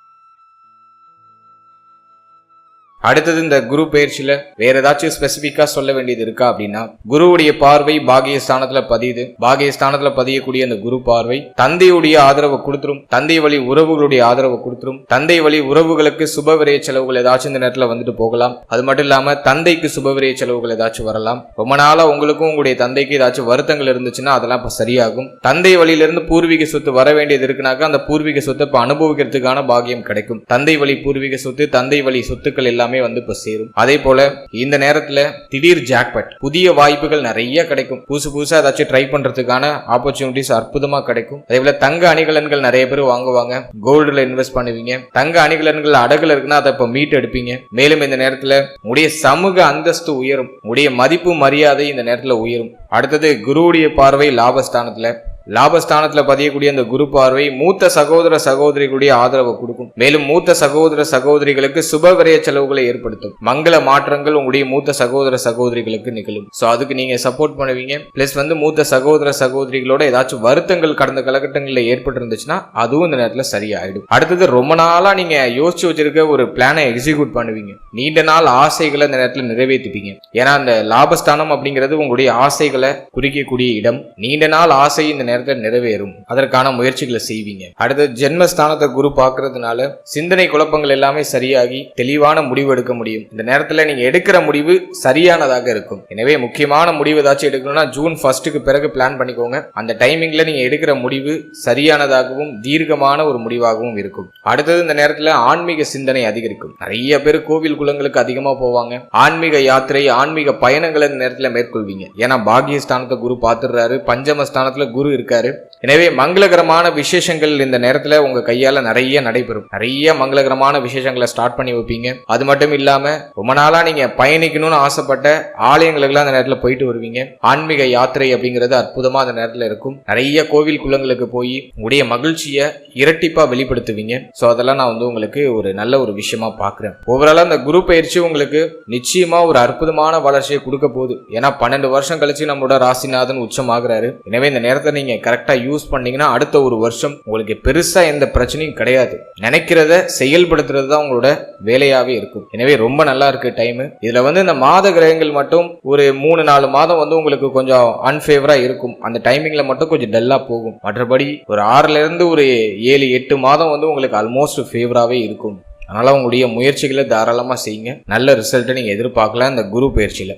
Speaker 1: அடுத்தது இந்த குரு பயிற்சியில வேற ஏதாச்சும் ஸ்பெசிபிக்கா சொல்ல வேண்டியது இருக்கா அப்படின்னா, குருவுடைய பார்வை பாகியஸ்தானத்துல பதியுது. பாகியஸ்தானத்துல பதியக்கூடிய அந்த குரு பார்வை தந்தையுடைய ஆதரவை கொடுத்துரும். தந்தை வழி உறவுகளுடைய ஆதரவை கொடுத்துரும். தந்தை வழி உறவுகளுக்கு சுபவிரய செலவுகள் ஏதாச்சும் இந்த நேரத்துல வந்துட்டு போகலாம். அது மட்டும் இல்லாம தந்தைக்கு சுபவிரய செலவுகள் ஏதாச்சும் வரலாம். ரொம்ப நாளா உங்களுக்கும் உங்களுடைய தந்தைக்கு ஏதாச்சும் வருத்தங்கள் இருந்துச்சுன்னா அதெல்லாம் இப்ப சரியாகும். தந்தை வழியிலிருந்து பூர்வீக சொத்து வர வேண்டியது இருக்குனாக்கா அந்த பூர்வீக சொத்தை இப்ப அனுபவிக்கிறதுக்கான பாகியம் கிடைக்கும். தந்தை வழி பூர்வீக சொத்து, தந்தை வழி சொத்துக்கள் எல்லாம் வந்து இப்ப சேரும். அதே போல இந்த நேரத்துல திடீர் ஜாக்பாட், புதிய வாய்ப்புகள் நிறைய கிடைக்கும். புதுசா ஏதாச்சும் ட்ரை பண்றதுக்கான ஆப்பர்ச்சுனிட்டிஸ் அற்புதமா கிடைக்கும். அதே போல தங்க அணிகலன்கள் நிறைய பேர் வாங்குவாங்க. கோல்டுல இன்வெஸ்ட் பண்ணுவீங்க. தங்க அணிகலன்கள் அடகுல இருக்குன்னா அதை இப்ப மீட் எடுப்பீங்க. மேலும் இந்த நேரத்துல உடைய சமூக அந்தஸ்து உயரும். உடைய மதிப்பு மரியாதை இந்த நேரத்துல உயரும். அடுத்தது குருவுடைய பார்வை லாபஸ்தானத்துல. லாபஸ்தானத்துல பதியக்கூடிய அந்த குரு பார்வை மூத்த சகோதர சகோதரிகளுடைய ஆதரவை கொடுக்கும். மேலும் மூத்த சகோதர சகோதரிகளுக்கு சுப விரய செலவுகளை ஏற்படுத்தும். மங்கள மாற்றங்கள் உங்களுடைய மூத்த சகோதர சகோதரிகளுக்கு நிகழும். சோ அதுக்கு நீங்க சப்போர்ட் பண்ணுவீங்க. பிளஸ் வந்து மூத்த சகோதர சகோதரிகளோட ஏதாச்சும் வருத்தங்கள் கடந்த காலகட்டங்களில் ஏற்பட்டு இருந்துச்சுன்னா அதுவும் இந்த நேரத்துல சரியாயிடும். அடுத்தது ரொம்ப நாளா நீங்க யோசிச்சு வச்சிருக்க ஒரு பிளானை எக்ஸிக்யூட் பண்ணுவீங்க. நீண்ட நாள் ஆசைகளை இந்த நேரத்துல நிறைவேற்றிப்பீங்க. ஏன்னா அந்த லாபஸ்தானம் அப்படிங்கிறது உங்களுடைய ஆசைகளை குறிக்கக்கூடிய இடம். நீண்ட நாள் ஆசை இந்த நேரத்தில் நிறைவேறும். அதற்கான முயற்சிகளை செய்வீங்க. அடுத்து ஜென்மஸ்தானத்தை குரு பார்க்கறதுனால சிந்தனை குழப்பங்கள் எல்லாமே சரியாகி தெளிவான முடிவு எடுக்க முடியும். இந்த நேரத்துல நீங்க எடுக்கிற முடிவு சரியானதாக இருக்கும். எனவே முக்கியமான முடிவு ஏதாச்சும் எடுக்கணும்னா ஜூன் 1க்கு பிறகு பிளான் பண்ணிக்கோங்க. அந்த டைமிங்ல நீங்க எடுக்கிற முடிவு சரியானதாகவும் தீர்க்கமான ஒரு முடிவாகவும் இருக்கும். அடுத்தது இந்த நேரத்துல ஆன்மீக சிந்தனை அதிகரிக்கும். நிறைய பேர் கோவில் குளங்களுக்கு அதிகமா போவாங்க. ஆன்மீக யாத்திரை, ஆன்மீக பயணங்களை இந்த நேரத்துல மேற்கொள்வீங்க. ஏன்னா பாகியஸ்தானத்தை குரு பார்த்துடுறாரு. பஞ்சமஸ்தானத்துல குரு இருக்காரு. எனவே மங்களகரமான விசேஷங்கள் இந்த நேரத்துல உங்க கையால நிறைய நடைபெறும். நிறைய மங்களகரமான விசேஷங்களை ஸ்டார்ட் பண்ணி வைப்பீங்க. அது மட்டும் இல்லாம ரொம்ப நாளா நீங்க பயணிக்கணும்னு ஆசைப்பட்ட ஆலயங்களுக்கெல்லாம் அந்த நேரத்துல போயிட்டு வருவீங்க. ஆன்மீக யாத்திரை அப்படிங்கிறது அற்புதமா அந்த நேரத்துல இருக்கும். நிறைய கோவில் குளங்களுக்கு போய் உங்களுடைய மகிழ்ச்சியை இரட்டிப்பா வெளிப்படுத்துவீங்க. சோ அதெல்லாம் நான் உங்களுக்கு ஒரு நல்ல ஒரு விஷயமா பாக்குறேன். ஓவராலா அந்த குரு பயிற்சி உங்களுக்கு நிச்சயமா ஒரு அற்புதமான வளர்ச்சியை கொடுக்க போகுது. ஏன்னா 12 வருஷம் கழிச்சு நம்மளோட ராசிநாதன் உச்சமாகிறாரு. எனவே இந்த நேரத்தை நீங்க கரெக்டா யூஸ் பண்ணீங்கன்னா அடுத்த ஒரு வருஷம் உங்களுக்கு பெருசா எந்த பிரச்சனையும் கிடையாது. நினைக்கிறத செயல்படுத்துறது தான் உங்களோட வேலையாவே இருக்கும். எனவே ரொம்ப நல்லா இருக்கு டைம். இதுல இந்த மாத கிரகங்கள் மட்டும் ஒரு 3-4 மாதம் உங்களுக்கு கொஞ்சம் அன்ஃபேவரா இருக்கும். அந்த டைமிங்ல மட்டும் கொஞ்சம் டல்லா போகும். மற்றபடி ஒரு 6ல இருந்து ஒரு 7-8 மாதம் உங்களுக்கு ஆல்மோஸ்ட் ஃபேவராவே இருக்கும். அதனால உங்களுடைய முயற்சிகளை தாராளமா செய்யுங்க. நல்ல ரிசல்ட்டை நீங்க எதிர்பார்க்கலாம் இந்த குரு பயிற்சியில.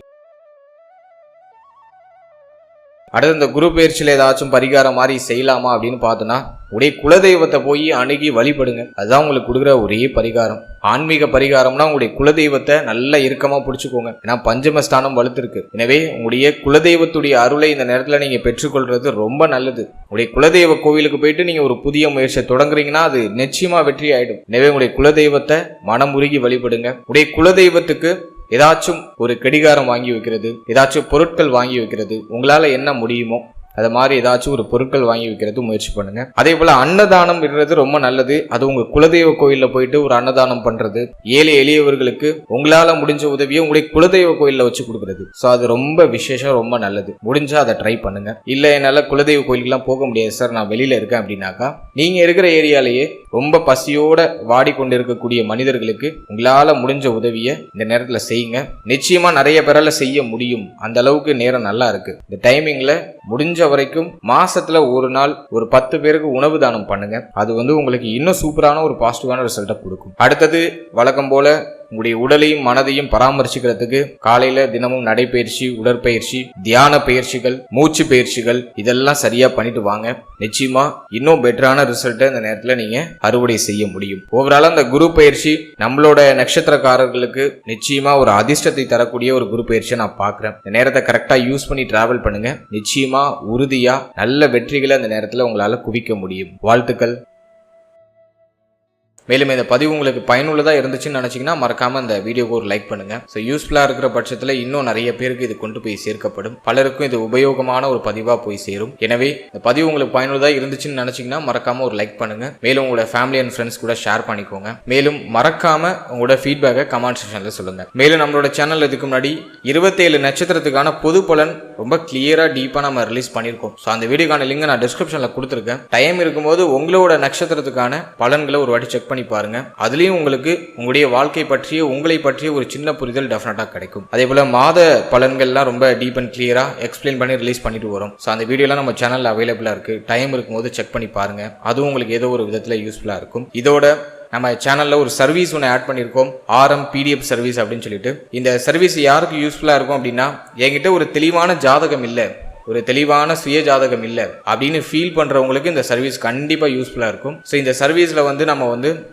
Speaker 1: அடுத்து இந்த குரு பயிற்சியில ஏதாச்சும் பரிகாரம் மாதிரி செய்யலாமா அப்படின்னு பார்த்தோன்னா, உடைய குலதெய்வத்தை போய் அணுகி வழிபடுங்க. அதுதான் உங்களுக்கு கொடுக்குற ஒரே பரிகாரம். ஆன்மீக பரிகாரம்னா உங்களுடைய குலதெய்வத்தை நல்லா இறுக்கமா பிடிச்சுக்கோங்க. ஏன்னா பஞ்சமஸ்தானம் வலுத்திருக்கு. எனவே உங்களுடைய குலதெய்வத்துடைய அருளை இந்த நேரத்துல நீங்க பெற்றுக்கொள்றது ரொம்ப நல்லது. உங்களுடைய குலதெய்வ கோவிலுக்கு போயிட்டு நீங்க ஒரு புதிய முயற்சியை தொடங்குறீங்கன்னா அது நிச்சயமா வெற்றி ஆயிடும். எனவே உங்களுடைய குலதெய்வத்தை மனமுருகி வழிபடுங்க. உடைய குலதெய்வத்துக்கு ஏதாச்சும் ஒரு கடிகாரம் வாங்கி வைக்கிறது, ஏதாச்சும் பொருட்கள் வாங்கி வைக்கிறது, உங்களால என்ன முடியுமோ அது மாதிரி ஏதாச்சும் ஒரு பொருட்கள் வாங்கி வைக்கிறது முயற்சி பண்ணுங்க. அதே போல அன்னதானம் விடுறது ரொம்ப நல்லது. அது உங்க குலதெய்வ கோயில்ல போயிட்டு ஒரு அன்னதானம் பண்றது, ஏழை எளியவர்களுக்கு உங்களால முடிஞ்ச உதவியை உங்களுடைய குலதெய்வ கோயில்ல வச்சு கொடுக்கறது. சோ அது ரொம்ப விசேஷம், ரொம்ப நல்லது. முடிஞ்சா அதை ட்ரை பண்ணுங்க. இல்ல என்னால குலதெய்வ கோயிலுக்குலாம் போக முடியாது சார், நான் வெளியில இருக்கேன் அப்படின்னாக்கா, நீங்க இருக்கிற ஏரியாலேயே ரொம்ப பசியோட வாடிக்கொண்டு இருக்கக்கூடிய மனிதர்களுக்கு உங்களால முடிஞ்ச உதவியை இந்த நேரத்துல செய்யுங்க. நிச்சயமா நிறைய பேரால செய்ய முடியும். அந்த அளவுக்கு நேரம் நல்லா இருக்கு. இந்த டைமிங்ல முடிஞ்ச வரைக்கும் மாசத்துல ஒரு நாள் ஒரு 10 பேருக்கு உணவு தானம் பண்ணுங்க. அது உங்களுக்கு இன்னும் சூப்பரான ஒரு பாசிட்டிவான ரிசல்ட்டை கொடுக்கும். அடுத்தது வழக்கம் போல உங்களுடைய உடலையும் மனதையும் பராமரிச்சுக்கிறதுக்கு காலையில தினமும் நடைப்பயிற்சி, உடற்பயிற்சி, தியான பயிற்சிகள், மூச்சு பயிற்சிகள் இதெல்லாம் சரியா பண்ணிட்டு வாங்க. நிச்சயமா இன்னும் பெட்டரான ரிசல்ட்டை இந்த நேரத்துல நீங்க அறுவடை செய்ய முடியும். ஓவராலா அந்த குரு பயிற்சி நம்மளோட நட்சத்திரக்காரர்களுக்கு நிச்சயமா ஒரு அதிர்ஷ்டத்தை தரக்கூடிய ஒரு குரு பயிற்சியை நான் பாக்குறேன். இந்த நேரத்தை கரெக்டா யூஸ் பண்ணி டிராவல் பண்ணுங்க. நிச்சயமா உறுதியா நல்ல வெற்றிகளை அந்த நேரத்துல உங்களால குவிக்க முடியும். வாழ்த்துக்கள். மேலும் இந்த பதிவு உங்களுக்கு பயனுள்ளதாக இருந்துச்சுன்னு நினச்சிங்கன்னா மறக்காம இந்த வீடியோக்கு ஒரு லைக் பண்ணுங்க. ஸோ யூஸ்ஃபுல்லாக இருக்கிற பட்சத்தில் இன்னும் நிறைய பேருக்கு இது கொண்டு போய் சேர்க்கப்படும். பலருக்கும் இது உபயோகமான ஒரு பதிவாக போய் சேரும். எனவே இந்த பதிவு உங்களுக்கு பயனுள்ளதாக இருந்துச்சுன்னு நினச்சிங்கன்னா மறக்காம ஒரு லைக் பண்ணுங்க. மேலும் உங்களோட ஃபேமிலி அண்ட் ஃப்ரெண்ட்ஸ் கூட ஷேர் பண்ணிக்கோங்க. மேலும் மறக்காம உங்களோட ஃபீட்பேக்கை கமெண்ட் செக்ஷனில் சொல்லுங்க. மேலும் நம்மளோட சேனல் இதுக்கு முன்னாடி 27 நட்சத்திரத்துக்கான பொது பலன் ரொம்ப கிளியரா டீப்பா நம்ம ரிலீஸ் பண்ணியிருக்கோம். ஸோ அந்த வீடியோக்கான லிங்க் நான் டிஸ்கிரிப்ஷனில் கொடுத்துருக்கேன். டைம் இருக்கும்போது உங்களோட நட்சத்திரத்துக்கான பலன்களை ஒரு வாட்டி செக் பண்ணி பாருங்க. அதுலயும் உங்களுக்கு உங்களுடைய வாழ்க்கை பற்றிய உங்களை பற்றிய ஒரு சின்ன புரிதல் டெஃபினட்டா கிடைக்கும். அதே போல மாத பலன்கள்லாம் ரொம்ப டீப் அண்ட் கிளியரா எக்ஸ்பிளைன் பண்ணி ரிலீஸ் பண்ணிட்டு வரும். ஸோ அந்த வீடியோலாம் நம்ம சேனல்ல அவைலபிளா இருக்கு. டைம் இருக்கும்போது செக் பண்ணி பாருங்க. அதுவும் உங்களுக்கு ஏதோ ஒரு விதத்துல யூஸ்ஃபுல்லா இருக்கும். இதோட நம்ம சேனல்ல ஒரு சர்வீஸ் ஒன்று ஆட் பண்ணியிருக்கோம், RM PDF சர்வீஸ் அப்படின்னு சொல்லிட்டு. இந்த சர்வீஸ் யாருக்கு யூஸ்ஃபுல்லா இருக்கும் அப்படின்னா, என்கிட்ட ஒரு தெளிவான ஜாதகம் இல்லை, ஒரு தெளிவான சுய ஜாதகம் இல்லை அப்படின்னு ஃபீல் பண்றவங்களுக்கு இந்த சர்வீஸ் கண்டிப்பா யூஸ்ஃபுல்லா இருக்கும். ஸோ இந்த சர்வீஸ்ல நம்ம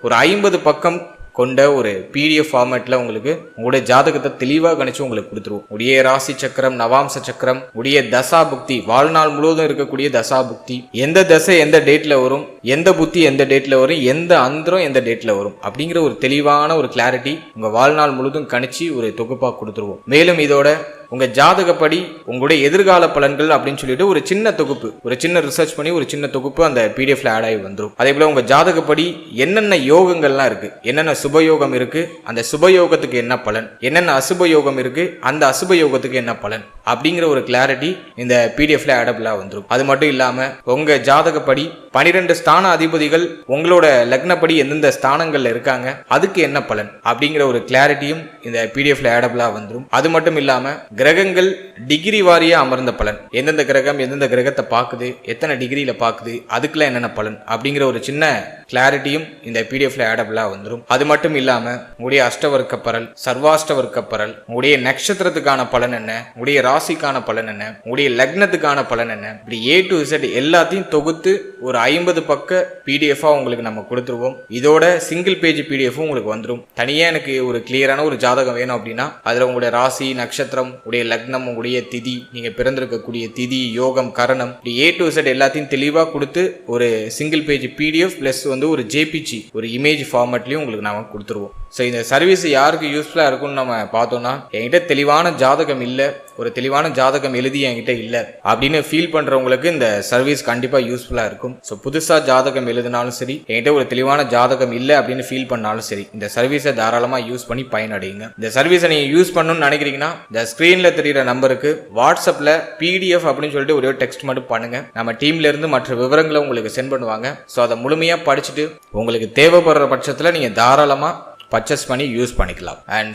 Speaker 1: ஒரு 50 பக்கம் கொண்ட ஒரு PDF ஃபார்மேட்ல உங்களுக்கு உங்களுடைய ஜாதகத்தை தெளிவாக கணிச்சு உங்களுக்கு கொடுத்துருவோம். உடைய ராசி சக்கரம், நவாம்ச சக்கரம், உடைய தசா புக்தி, வாழ்நாள் முழுவதும் இருக்கக்கூடிய தசா புக்தி, எந்த தசை எந்த டேட்ல வரும், எந்த புத்தி எந்த டேட்ல வரும், எந்த அந்தரம் எந்த டேட்ல வரும் அப்படிங்கிற ஒரு தெளிவான ஒரு கிளாரிட்டி உங்க வாழ்நாள் முழுவதும் கணிச்சு ஒரு தொகுப்பா கொடுத்துருவோம். மேலும் இதோட உங்க ஜாதகப்படி உங்களுடைய எதிர்கால பலன்கள் அப்படின்னு சொல்லிட்டு ஒரு சின்ன தொகுப்பு, ஒரு சின்ன ரிசர்ச் பண்ணி ஒரு சின்ன தொகுப்பு அந்த PDFல ஆட் ஆகி வந்துடும். அதே போல உங்க ஜாதகப்படி என்னென்ன யோகங்கள்லாம் இருக்கு, என்னென்ன சுபயோகம் இருக்கு, அந்த சுபயோகத்துக்கு என்ன பலன், என்னென்ன அசுபயோகம் இருக்கு, அந்த அசுபயோகத்துக்கு என்ன பலன் அப்படிங்கிற ஒரு கிளாரிட்டி இந்த PDFல ஆடபிளா வந்துடும். அது மட்டும் இல்லாம உங்க ஜாதகப்படி 12 ஸ்தான அதிபதிகள் உங்களோட லக்னப்படி எந்தெந்த ஸ்தானங்கள்ல இருக்காங்க, அதுக்கு என்ன பலன் அப்படிங்கிற ஒரு கிளாரிட்டியும் இந்த PDFல ஆடபிளா வந்துடும். அது மட்டும் இல்லாம கிரகங்கள் டிகிரி வாரியா அமர்ந்த பலன், எந்தெந்த கிரகம் எந்தெந்த கிரகத்தை பார்க்குது, எத்தனை டிகிரியில பார்க்குது, அதுக்குலாம் என்னென்ன பலன் அப்படிங்கிற ஒரு சின்ன கிளாரிட்டியும் இந்த PDFல ஆடபிளா வந்துடும். அது மட்டும் இல்லாம உங்களுடைய அஷ்டவர்க்க பரல், சர்வாஷ்டவர்க்க பரல், உங்களுடைய நட்சத்திரத்துக்கான பலன் என்ன, உங்களுடைய ராசிக்கான பலன் என்ன, உங்களுடைய லக்னத்துக்கான பலன் என்ன, இப்படி A to Z எல்லாத்தையும் தொகுத்து ஒரு 50 பக்கம் பக்க பிடிஎஃபா உங்களுக்கு நம்ம கொடுத்துருவோம். இதோட சிங்கிள் பேஜ் பிடிஎஃப் உங்களுக்கு வந்துடும். தனியா எனக்கு ஒரு கிளியரான ஒரு ஜாதகம் வேணும் அப்படின்னா அதுல உங்களுடைய ராசி, நட்சத்திரம், உடைய லக்னம், உங்களுடைய திதி, நீங்க பிறந்திருக்கக்கூடிய திதி, யோகம், கரணம், A to Z எல்லாத்தையும் தெளிவா கொடுத்து ஒரு சிங்கிள் பேஜ் பிடிஎஃப் பிளஸ் ஒரு ஜேபிஜி ஒரு இமேஜ் ஃபார்மேட்லயும் உங்களுக்கு நாம கொடுத்துருவோம். ஸோ இந்த சர்வீஸ் யாருக்கு யூஸ்ஃபுல்லா இருக்கும்னு நம்ம பார்த்தோம்னா, என்கிட்ட தெளிவான ஜாதகம் இல்லை, ஒரு தெளிவான ஜாதகம் எழுதி என்கிட்ட இல்லை அப்படின்னு ஃபீல் பண்றவங்களுக்கு இந்த சர்வீஸ் கண்டிப்பா யூஸ்ஃபுல்லா இருக்கும். ஸோ புதுசா ஜாதகம் எழுதினாலும் சரி, என்கிட்ட ஒரு தெளிவான ஜாதகம் இல்லை அப்படின்னு ஃபீல் பண்ணாலும் சரி, இந்த சர்வீஸை தாராளமா யூஸ் பண்ணி பயனடையுங்க. இந்த சர்வீஸை நீங்க யூஸ் பண்ணணும்னு நினைக்கிறீங்கன்னா இந்த ஸ்கிரீன்ல தெரியுற நம்பருக்கு வாட்ஸ்அப்ல பிடிஎஃப் அப்படின்னு சொல்லிட்டு ஒரே டெக்ஸ்ட் மட்டும் பண்ணுங்க. நம்ம டீம்ல இருந்து மற்ற விவரங்களை உங்களுக்கு சென்ட் பண்ணுவாங்க. ஸோ அதை முழுமையா படிச்சுட்டு உங்களுக்கு தேவைப்படுற பட்சத்தில் நீங்க தாராளமா பர்ச்சேஸ் பண்ணி யூஸ் பண்ணிக்கலாம். அண்ட்